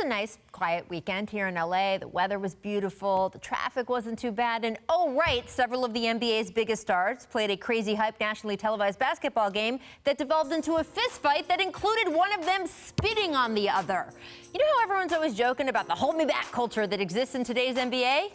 nice, quiet weekend here in LA. The weather was beautiful. The traffic wasn't too bad. And oh, right, several of the NBA's biggest stars played a crazy hype nationally televised basketball game that devolved into a fist fight that included one of them spitting on the other. You know how everyone's always joking about the hold me back culture that exists in today's NBA?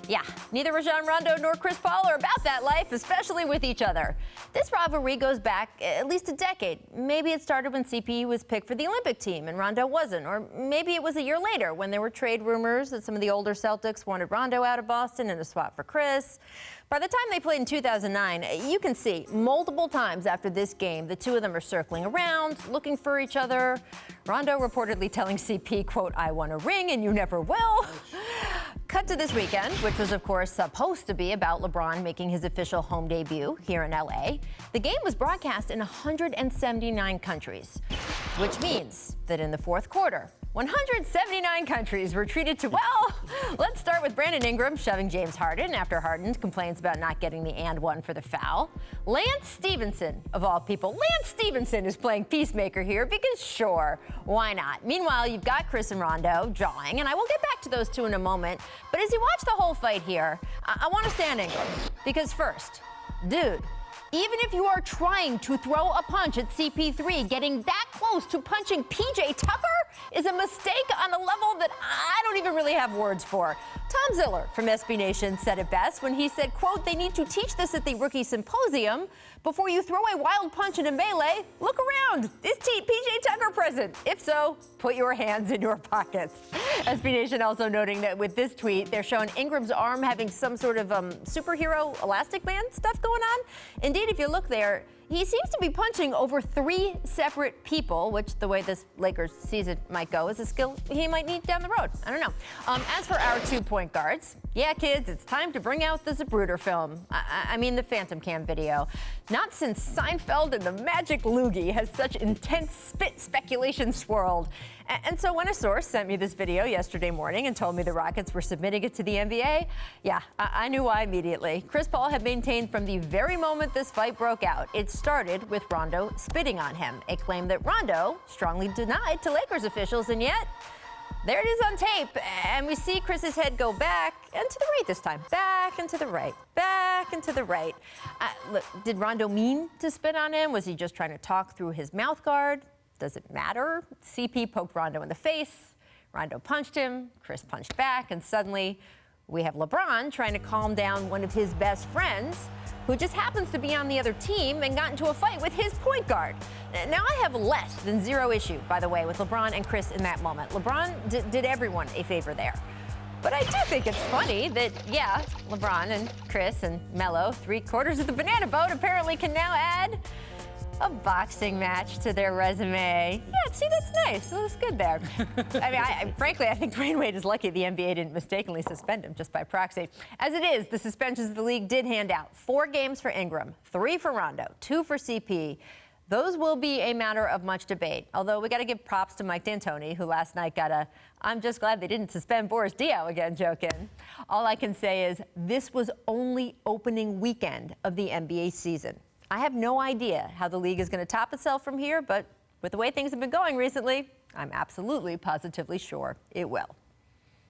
Yeah, neither Rondo nor Chris Paul are about that life, especially with each other. This rivalry goes back at least a decade. Maybe it started when CP was picked for the Olympic team and Rondo wasn't. Or maybe it was a year later when there were trade rumors that some of the older Celtics wanted Rondo out of Boston in a swap for Chris. By the time they played in 2009, you can see multiple times after this game, the two of them are circling around, looking for each other. Rondo reportedly telling CP, quote, "I want a ring and you never will." Cut to this weekend, which was, of course, supposed to be about LeBron making his official home debut here in LA. The game was broadcast in 179 countries, which means that in the fourth quarter, 179 countries were treated to, well, let's start with Brandon Ingram shoving James Harden after Harden complains about not getting the and one for the foul. Lance Stevenson, of all people. Lance Stevenson is playing peacemaker here because sure, why not? Meanwhile, you've got Chris and Rondo jawing, and I will get back to those two in a moment. But as you watch the whole fight here, I want to stand Ingram because first, dude, even if you are trying to throw a punch at CP3, getting that close to punching PJ Tucker is a mistake on a level that I don't even really have words for. Tom Ziller from SB Nation said it best when he said, quote, "They need to teach this at the rookie symposium. Before you throw a wild punch in a melee, look around. Is PJ Tucker present? If so, put your hands in your pockets." SB Nation also noting that with this tweet, they're showing Ingram's arm having some sort of superhero Elastic Man stuff going on. Indeed, if you look there, he seems to be punching over 3 separate people, which the way this Lakers season might go is a skill he might need down the road. I don't know. As for our 2 point guards, yeah, kids, it's time to bring out the Zapruder film. I mean the Phantom Cam video. Not since Seinfeld and the Magic Loogie has such intense spit speculation swirled. And so when a source sent me this video yesterday morning and told me the Rockets were submitting it to the NBA, yeah, I knew why immediately. Chris Paul had maintained from the very moment this fight broke out, it started with Rondo spitting on him, a claim that Rondo strongly denied to Lakers officials, and yet there it is on tape, and we see Chris's head go back and to the right this time. Back and to the right, back and to the right. Look, did Rondo mean to spit on him? Was he just trying to talk through his mouth guard? Does it matter? CP poked Rondo in the face. Rondo punched him. Chris punched back, and suddenly we have LeBron trying to calm down one of his best friends who just happens to be on the other team and got into a fight with his point guard. Now, I have less than zero issue, by the way, with LeBron and Chris in that moment. LeBron did everyone a favor there. But I do think it's funny that, yeah, LeBron and Chris and Melo, 3/4 of the banana boat, apparently can now add a boxing match to their resume. Yeah, see, that's nice. That was good there. I mean, frankly, I think Dwayne Wade is lucky the NBA didn't mistakenly suspend him just by proxy. As it is, the suspensions of the league did hand out 4 games for Ingram, 3 for Rondo, 2 for CP. Those will be a matter of much debate, although we got to give props to Mike D'Antoni, who last night got a "I'm just glad they didn't suspend Boris Diaw again" joke in. All I can say is this was only opening weekend of the NBA season. I have no idea how the league is going to top itself from here, but with the way things have been going recently, I'm absolutely positively sure it will.